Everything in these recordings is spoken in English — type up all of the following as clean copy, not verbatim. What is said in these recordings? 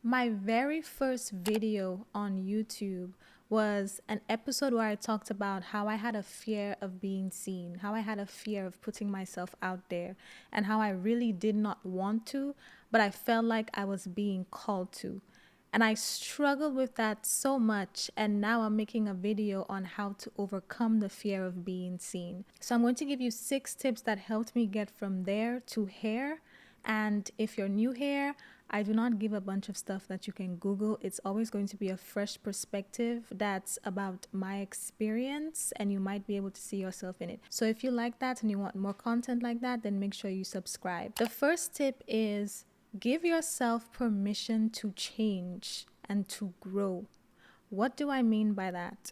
My very first video on YouTube was an episode where I talked about how I had a fear of being seen, how I had a fear of putting myself out there, and how I really did not want to, but I felt like I was being called to. And I struggled with that so much. And now I'm making a video on how to overcome the fear of being seen. So I'm going to give you 6 tips that helped me get from there to here. And if you're new here, I do not give a bunch of stuff that you can Google. It's always going to be a fresh perspective that's about my experience, and you might be able to see yourself in it. So if you like that and you want more content like that, then make sure you subscribe. The first tip is give yourself permission to change and to grow. What do I mean by that?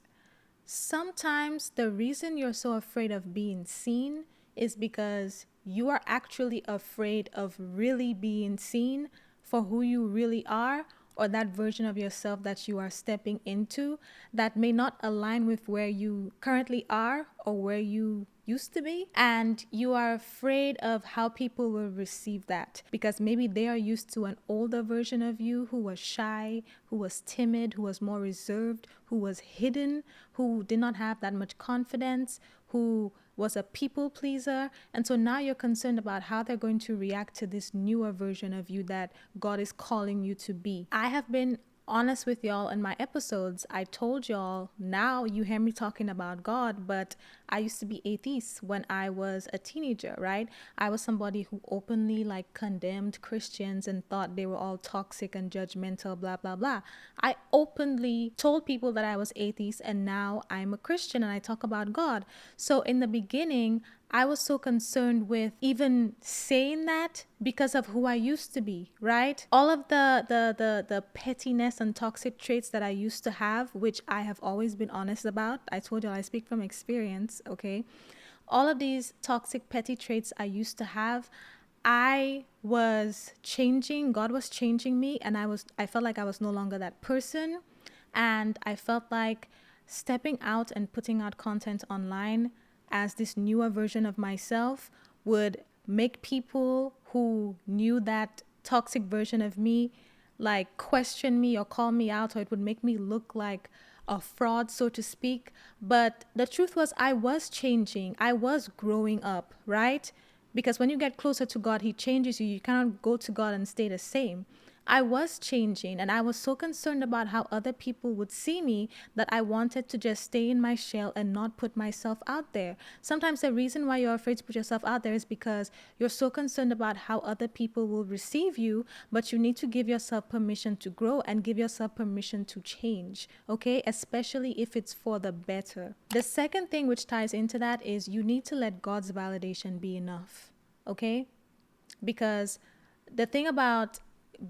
Sometimes the reason you're so afraid of being seen is because you are actually afraid of really being seen for who you really are, or that version of yourself that you are stepping into that may not align with where you currently are or where you used to be. And you are afraid of how people will receive that because maybe they are used to an older version of you who was shy, who was timid, who was more reserved, who was hidden, who did not have that much confidence, who was a people pleaser. And so now you're concerned about how they're going to react to this newer version of you that God is calling you to be. I have been honest with y'all in my episodes. I told y'all, now you hear me talking about God, but I used to be atheist when I was a teenager, right? I was somebody who openly condemned Christians and thought they were all toxic and judgmental, blah, blah, blah. I openly told people that I was atheist, and now I'm a Christian and I talk about God. So in the beginning, I was so concerned with even saying that because of who I used to be, right? All of the pettiness and toxic traits that I used to have, which I have always been honest about. I told you I speak from experience, okay? All of these toxic, petty traits I used to have, I was changing. God was changing me, and I felt like I was no longer that person. And I felt like stepping out and putting out content online as this newer version of myself would make people who knew that toxic version of me question me or call me out, or it would make me look like a fraud, so to speak. But the truth was, I was changing. I was growing up, right? Because when you get closer to God, He changes you. You cannot go to God and stay the same. I was changing, and I was so concerned about how other people would see me that I wanted to just stay in my shell and not put myself out there. Sometimes the reason why you're afraid to put yourself out there is because you're so concerned about how other people will receive you, but you need to give yourself permission to grow and give yourself permission to change, okay? Especially if it's for the better. The second thing which ties into that is you need to let God's validation be enough, okay? Because the thing about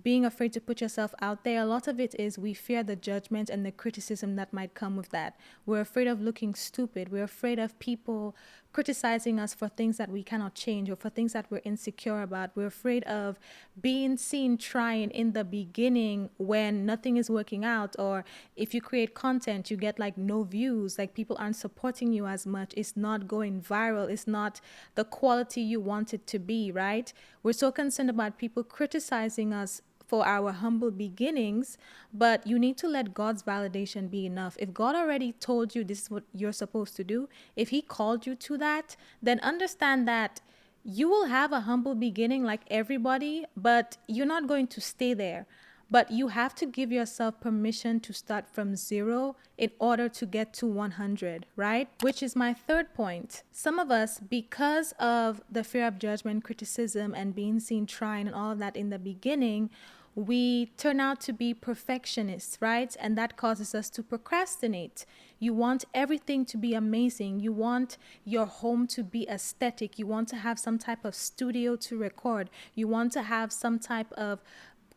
being afraid to put yourself out there, a lot of it is we fear the judgment and the criticism that might come with that. We're afraid of looking stupid. We're afraid of people criticizing us for things that we cannot change or for things that we're insecure about. We're afraid of being seen trying in the beginning when nothing is working out, or if you create content, you get no views, people aren't supporting you as much. It's not going viral. It's not the quality you want it to be, right? We're so concerned about people criticizing us for our humble beginnings, but you need to let God's validation be enough. If God already told you this is what you're supposed to do, if He called you to that, then understand that you will have a humble beginning like everybody, but you're not going to stay there. But you have to give yourself permission to start from 0 in order to get to 100, right? Which is my third point. Some of us, because of the fear of judgment, criticism, and being seen trying and all of that in the beginning, we turn out to be perfectionists, right? And that causes us to procrastinate. You want everything to be amazing. You want your home to be aesthetic. You want to have some type of studio to record. You want to have some type of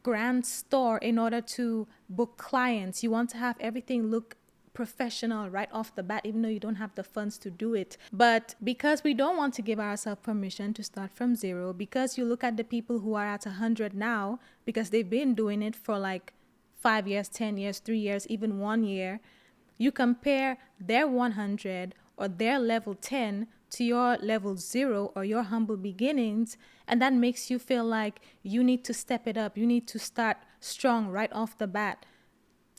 grand store in order to book clients. You want to have everything look professional right off the bat, even though you don't have the funds to do it. But because we don't want to give ourselves permission to start from 0, because you look at the people who are at 100 now, because they've been doing it for 5 years, 10 years, 3 years, even 1 year, you compare their 100 or their level 10 to your level 0 or your humble beginnings, and that makes you feel like you need to step it up. You need to start strong right off the bat.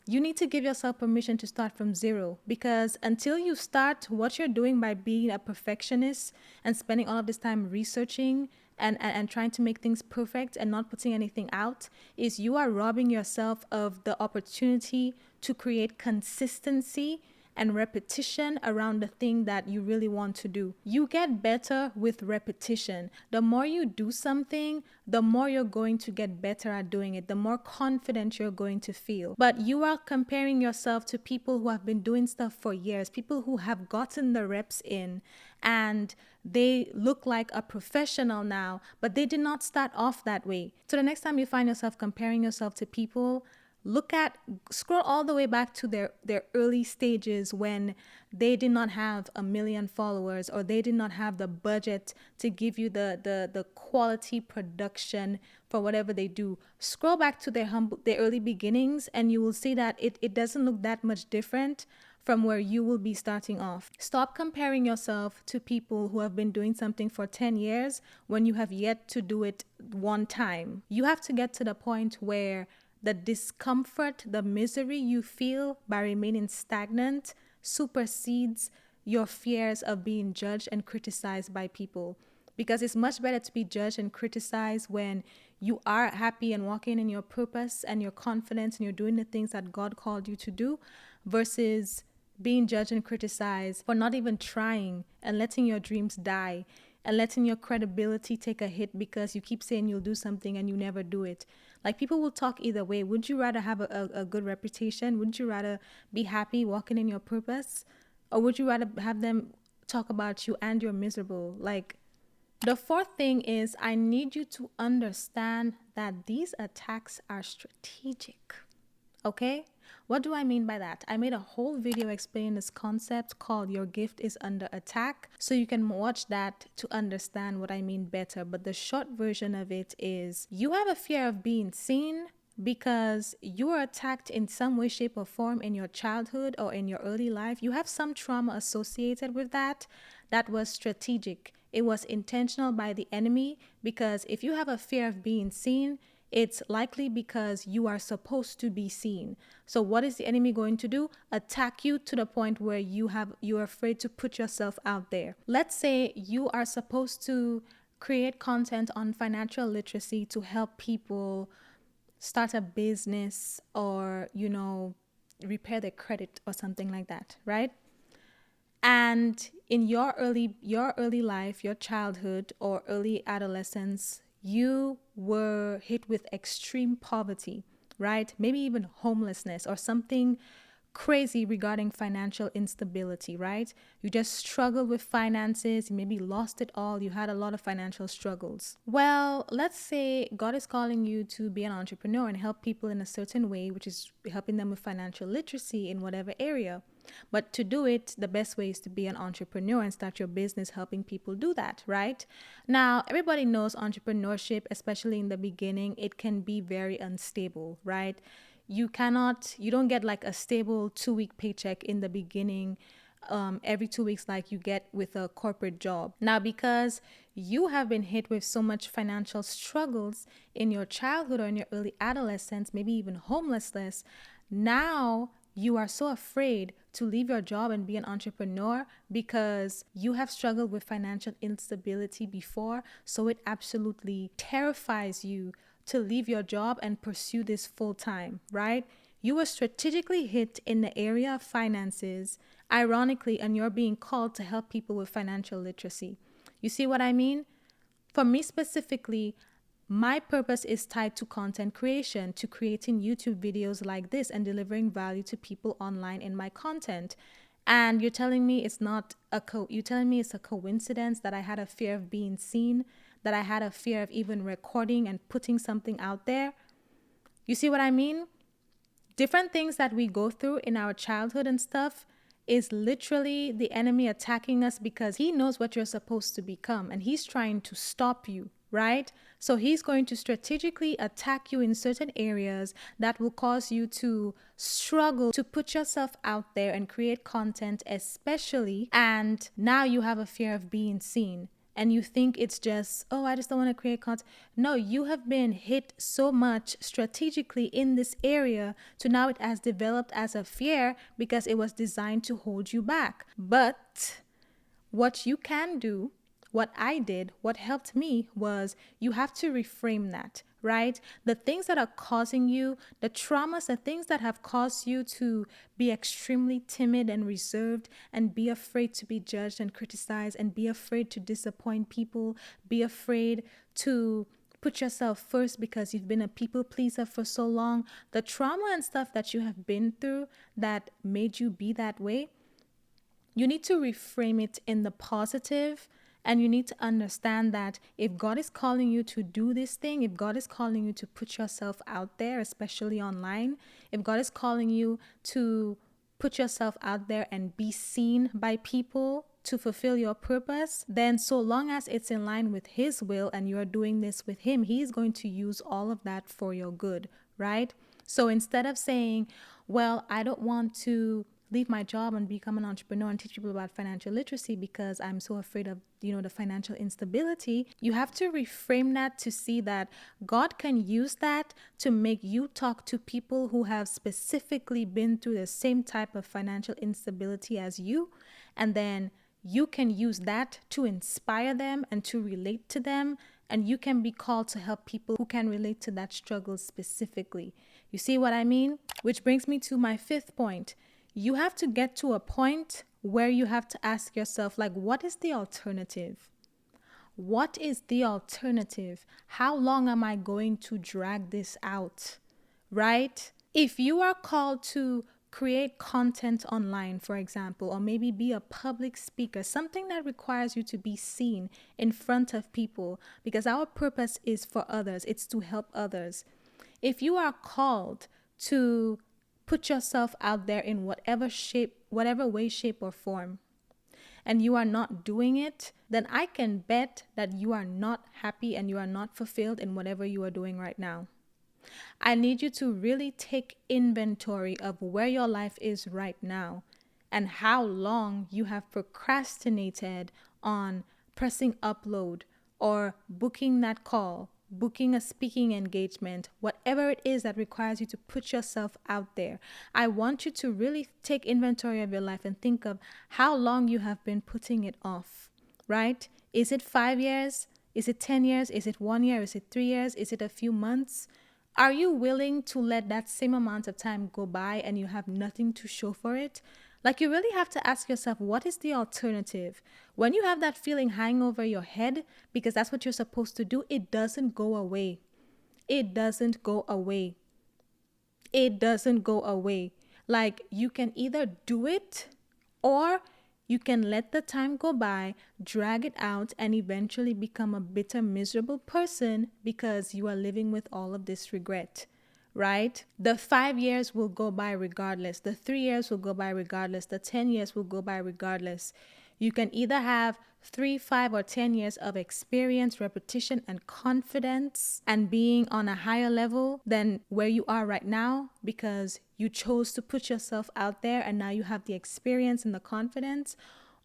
You need to give yourself permission to start from zero, because until you start what you're doing by being a perfectionist and spending all of this time researching and trying to make things perfect and not putting anything out, is you are robbing yourself of the opportunity to create consistency and repetition around the thing that you really want to do. You get better with repetition. The more you do something, the more you're going to get better at doing it, the more confident you're going to feel. But you are comparing yourself to people who have been doing stuff for years, people who have gotten the reps in, and they look like a professional now, but they did not start off that way. So the next time you find yourself comparing yourself to people, scroll all the way back to their early stages when they did not have 1 million followers, or they did not have the budget to give you the quality production for whatever they do. Scroll back to their early beginnings, and you will see that it doesn't look that much different from where you will be starting off. Stop comparing yourself to people who have been doing something for 10 years when you have yet to do it one time. You have to get to the point where the discomfort, the misery you feel by remaining stagnant supersedes your fears of being judged and criticized by people. Because it's much better to be judged and criticized when you are happy and walking in your purpose and your confidence and you're doing the things that God called you to do, versus being judged and criticized for not even trying and letting your dreams die and letting your credibility take a hit because you keep saying you'll do something and you never do it. Like, people will talk either way. Would you rather have a good reputation? Wouldn't you rather be happy walking in your purpose? Or would you rather have them talk about you and you're miserable? Like, the fourth thing is, I need you to understand that these attacks are strategic. Okay? What do I mean by that? I made a whole video explaining this concept called Your Gift is Under Attack. So you can watch that to understand what I mean better. But the short version of it is, you have a fear of being seen because you were attacked in some way, shape, or form in your childhood or in your early life. You have some trauma associated with that. That was strategic. It was intentional by the enemy, because if you have a fear of being seen, it's likely because you are supposed to be seen. So what is the enemy going to do? Attack you to the point where you're afraid to put yourself out there. Let's say you are supposed to create content on financial literacy to help people start a business, or, repair their credit or something like that, right? And in your early life, your childhood or early adolescence, you were hit with extreme poverty, right? Maybe even homelessness or something crazy regarding financial instability, right? You just struggled with finances, you maybe lost it all, you had a lot of financial struggles. Well, let's say God is calling you to be an entrepreneur and help people in a certain way, which is helping them with financial literacy in whatever area. But to do it, the best way is to be an entrepreneur and start your business helping people do that, right? Now, everybody knows entrepreneurship, especially in the beginning, it can be very unstable, right? You don't get like a stable 2-week paycheck in the beginning, every 2 weeks like you get with a corporate job. Now, because you have been hit with so much financial struggles in your childhood or in your early adolescence, maybe even homelessness, now you are so afraid to leave your job and be an entrepreneur because you have struggled with financial instability before. So it absolutely terrifies you to leave your job and pursue this full time, right? You were strategically hit in the area of finances, ironically, and you're being called to help people with financial literacy. You see what I mean? For me specifically, my purpose is tied to content creation, to creating YouTube videos like this and delivering value to people online in my content. And you're telling me it's a coincidence that I had a fear of being seen, that I had a fear of even recording and putting something out there. You see what I mean? Different things that we go through in our childhood and stuff is literally the enemy attacking us because he knows what you're supposed to become and he's trying to stop you, right? So he's going to strategically attack you in certain areas that will cause you to struggle to put yourself out there and create content, especially. And now you have a fear of being seen. and you think it's just, oh, I just don't want to create content. No, you have been hit so much strategically in this area to now it has developed as a fear because it was designed to hold you back. But what you can do, what I did, what helped me was you have to reframe that, right? The things that are causing you, the traumas, the things that have caused you to be extremely timid and reserved and be afraid to be judged and criticized and be afraid to disappoint people, be afraid to put yourself first because you've been a people pleaser for so long. The trauma and stuff that you have been through that made you be that way, you need to reframe it in the positive, and you need to understand that if God is calling you to do this thing, if God is calling you to put yourself out there, especially online, if God is calling you to put yourself out there and be seen by people to fulfill your purpose, then so long as it's in line with His will and you're doing this with Him, He is going to use all of that for your good, right? So instead of saying, well, I don't want to leave my job and become an entrepreneur and teach people about financial literacy because I'm so afraid of, the financial instability, you have to reframe that to see that God can use that to make you talk to people who have specifically been through the same type of financial instability as you, and then you can use that to inspire them and to relate to them, and you can be called to help people who can relate to that struggle specifically. You see what I mean? Which brings me to my fifth point. You have to get to a point where you have to ask yourself, like, what is the alternative? What is the alternative? How long am I going to drag this out? Right? If you are called to create content online, for example, or maybe be a public speaker, something that requires you to be seen in front of people, because our purpose is for others, it's to help others. If you are called to put yourself out there in whatever way, shape, or form, and you are not doing it, then I can bet that you are not happy and you are not fulfilled in whatever you are doing right now. I need you to really take inventory of where your life is right now and how long you have procrastinated on pressing upload or booking that call, booking a speaking engagement, whatever it is that requires you to put yourself out there. I want you to really take inventory of your life and think of how long you have been putting it off, right? Is it 5 years? Is it 10 years? Is it 1 year? Is it 3 years? Is it a few months? Are you willing to let that same amount of time go by and you have nothing to show for it? Like, you really have to ask yourself, what is the alternative? When you have that feeling hanging over your head, because that's what you're supposed to do, it doesn't go away. It doesn't go away. It doesn't go away. Like, you can either do it or you can let the time go by, drag it out, and eventually become a bitter, miserable person because you are living with all of this regret, right? The 5 years will go by regardless. The 3 years will go by regardless. The 10 years will go by regardless. You can either have 3, 5, or 10 years of experience, repetition, and confidence and being on a higher level than where you are right now because you chose to put yourself out there and now you have the experience and the confidence.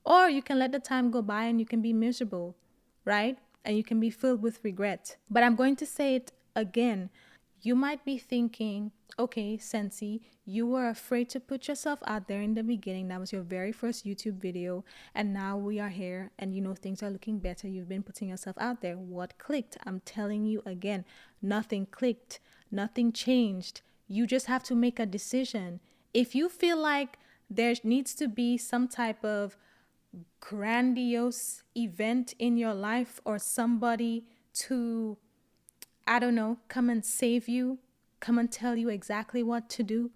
Or you can let the time go by and you can be miserable, right? And you can be filled with regret. But I'm going to say it again. You might be thinking, okay, Sensi, you were afraid to put yourself out there in the beginning. That was your very first YouTube video. And now we are here and things are looking better. You've been putting yourself out there. What clicked? I'm telling you again, nothing clicked. Nothing changed. You just have to make a decision. If you feel like there needs to be some type of grandiose event in your life or somebody to, I don't know, come and save you, come and tell you exactly what to do,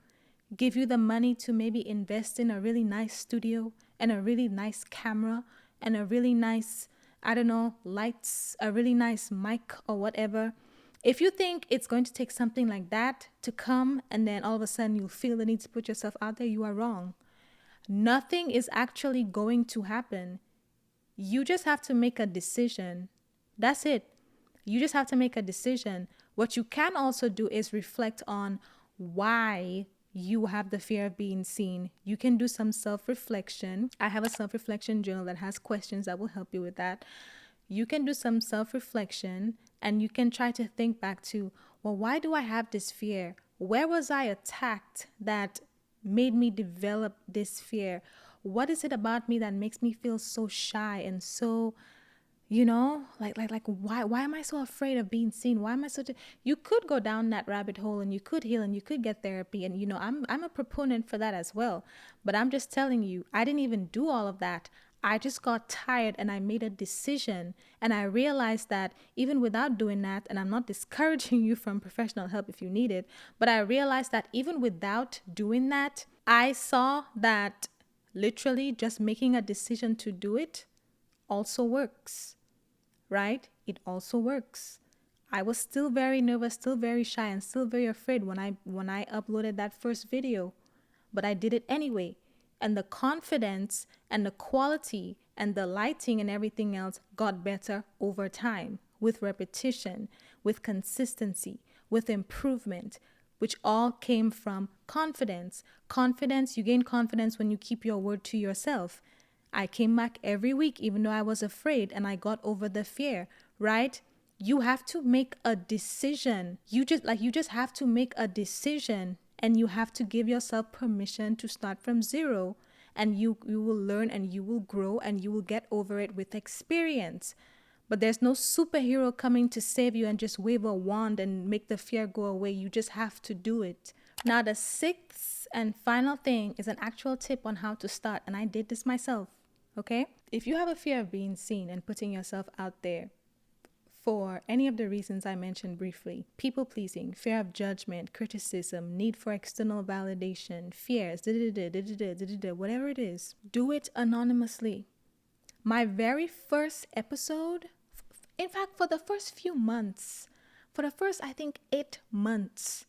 give you the money to maybe invest in a really nice studio and a really nice camera and a really nice, I don't know, lights, a really nice mic or whatever. If you think it's going to take something like that to come and then all of a sudden you feel the need to put yourself out there, you are wrong. Nothing is actually going to happen. You just have to make a decision. That's it. You just have to make a decision. What you can also do is reflect on why you have the fear of being seen. You can do some self-reflection. I have a self-reflection journal that has questions that will help you with that. you can do some self-reflection and you can try to think back to, well, why do I have this fear? Where was I attacked that made me develop this fear? What is it about me that makes me feel so shy and so, why am I so afraid of being seen? Why am I you could go down that rabbit hole and you could heal and you could get therapy, and I'm a proponent for that as well. But I'm just telling you, I didn't even do all of that. I just got tired and I made a decision, and I realized that even without doing that, and I'm not discouraging you from professional help if you need it, but I realized that even without doing that, I saw that literally just making a decision to do it also works, right? It also works. I was still very nervous, still very shy, and still very afraid when I uploaded that first video, but I did it anyway. And the confidence and the quality and the lighting and everything else got better over time, with repetition, with consistency, with improvement, which all came from confidence. Confidence, you gain confidence when you keep your word to yourself. I came back every week, even though I was afraid, and I got over the fear, right? You have to make a decision. You just have to make a decision, and you have to give yourself permission to start from zero, and you will learn and you will grow and you will get over it with experience. But there's no superhero coming to save you and just wave a wand and make the fear go away. You just have to do it. Now, the sixth and final thing is an actual tip on how to start, and I did this myself. Okay? If you have a fear of being seen and putting yourself out there for any of the reasons I mentioned briefly, people pleasing, fear of judgment, criticism, need for external validation, fears, whatever it is, do it anonymously. My very first episode, in fact, for the first few months, for the first, I think, 8 months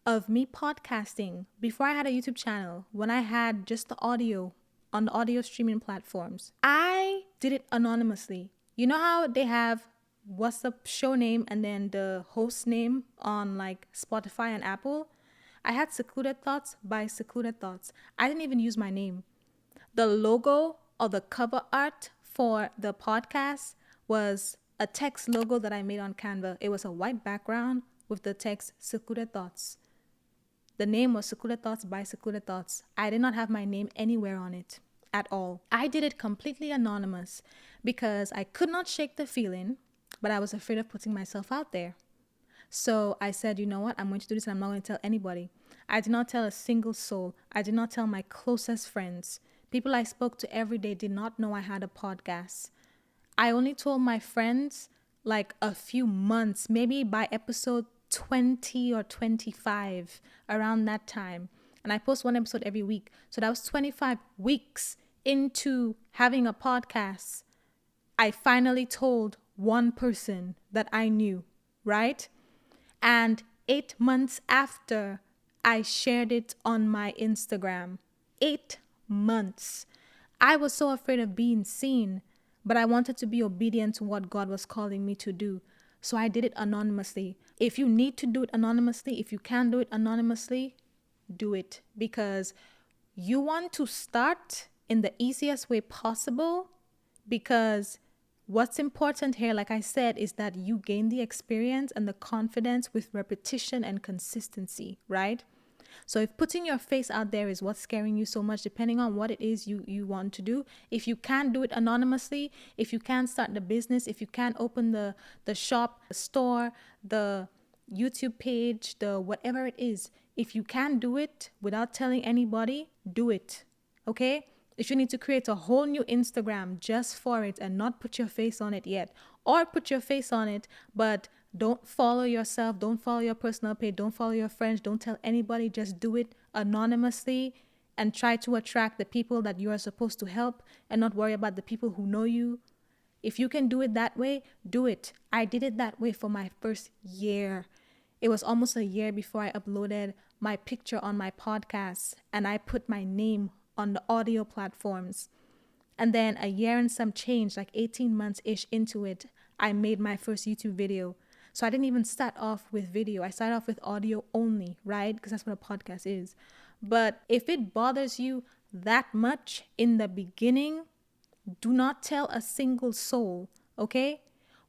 of me podcasting, before I had a YouTube channel, when I had just the audio on the audio streaming platforms, I did it anonymously. You know how they have what's the show name and then the host name on like Spotify and Apple? I had Secluded Thoughts by Secluded Thoughts. I didn't even use my name. The logo or the cover art for the podcast was a text logo that I made on Canva. It was a white background with the text Secluded Thoughts. The name was Secluded Thoughts by Secluded Thoughts. I did not have my name anywhere on it at all. I did it completely anonymous because I could not shake the feeling, but I was afraid of putting myself out there. So I said, you know what? I'm going to do this and I'm not going to tell anybody. I did not tell a single soul. I did not tell my closest friends. People I spoke to every day did not know I had a podcast. I only told my friends like a few months, maybe by episode 20 or 25, around that time. And I post one episode every week. So that was 25 weeks into having a podcast. I finally told one person that I knew, right? And 8 months after, I shared it on my Instagram. 8 months. I was so afraid of being seen, but I wanted to be obedient to what God was calling me to do. So I did it anonymously. If you need to do it anonymously, if you can do it anonymously, do it. Because you want to start in the easiest way possible, because what's important here, like I said, is that you gain the experience and the confidence with repetition and consistency, right? So if putting your face out there is what's scaring you so much, depending on what it is you want to do, if you can do it anonymously, if you can start the business, if you can open the shop, the store, the YouTube page, the whatever it is, if you can do it without telling anybody, do it. Okay? If you need to create a whole new Instagram just for it and not put your face on it yet, or put your face on it, but don't follow yourself, don't follow your personal page, don't follow your friends, don't tell anybody, just do it anonymously and try to attract the people that you are supposed to help and not worry about the people who know you. If you can do it that way, do it. I did it that way for my first year. It was almost a year before I uploaded my picture on my podcast and I put my name on the audio platforms. And then a year and some change, like 18 months-ish into it, I made my first YouTube video. So I didn't even start off with video. I started off with audio only, right? Because that's what a podcast is. But if it bothers you that much in the beginning, do not tell a single soul, okay?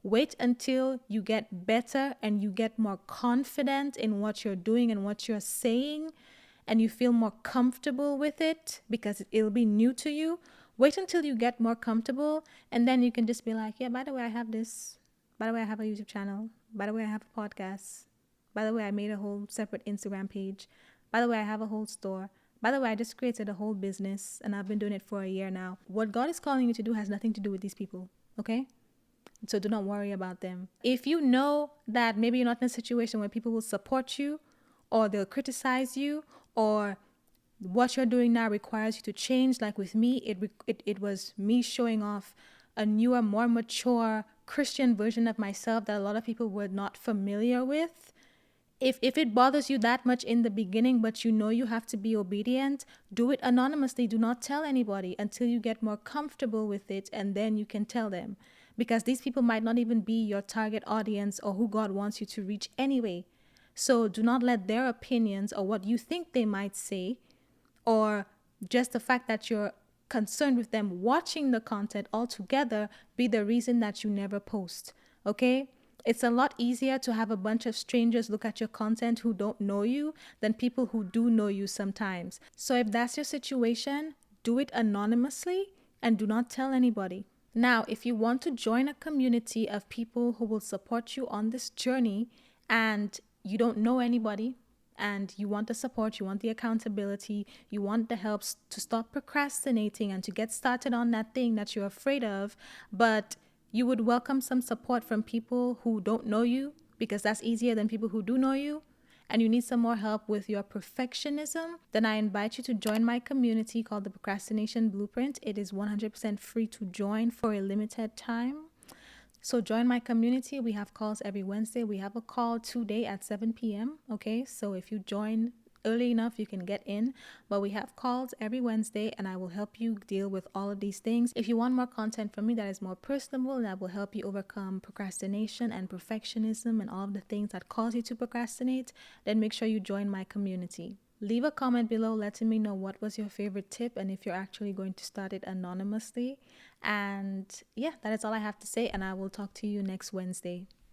Wait until you get better and you get more confident in what you're doing and what you're saying, and you feel more comfortable with it because it'll be new to you. Wait until you get more comfortable, and then you can just be like, yeah, by the way, I have this. By the way, I have a YouTube channel. By the way, I have a podcast. By the way, I made a whole separate Instagram page. By the way, I have a whole store. By the way, I just created a whole business and I've been doing it for a year now. What God is calling you to do has nothing to do with these people, okay? So do not worry about them. If you know that maybe you're not in a situation where people will support you or they'll criticize you, or what you're doing now requires you to change, like with me, it was me showing off a newer, more mature Christian version of myself that a lot of people were not familiar with. If it bothers you that much in the beginning, but you know you have to be obedient, do it anonymously. Do not tell anybody until you get more comfortable with it, and then you can tell them. Because these people might not even be your target audience or who God wants you to reach anyway. So do not let their opinions or what you think they might say, or just the fact that you're concerned with them watching the content altogether, be the reason that you never post. Okay? It's a lot easier to have a bunch of strangers look at your content who don't know you than people who do know you sometimes. So if that's your situation, do it anonymously and do not tell anybody. Now, if you want to join a community of people who will support you on this journey and you don't know anybody, and you want the support, you want the accountability, you want the help to stop procrastinating and to get started on that thing that you're afraid of, but you would welcome some support from people who don't know you because that's easier than people who do know you, and you need some more help with your perfectionism, then I invite you to join my community called the Procrastination Blueprint. It is 100% free to join for a limited time. So join my community. We have calls every Wednesday. We have a call today at 7 p.m. Okay, so if you join early enough, you can get in. But we have calls every Wednesday, and I will help you deal with all of these things. If you want more content from me that is more personable and that will help you overcome procrastination and perfectionism and all of the things that cause you to procrastinate, then make sure you join my community. Leave a comment below letting me know what was your favorite tip and if you're actually going to start it anonymously. And yeah, that is all I have to say, and I will talk to you next Wednesday.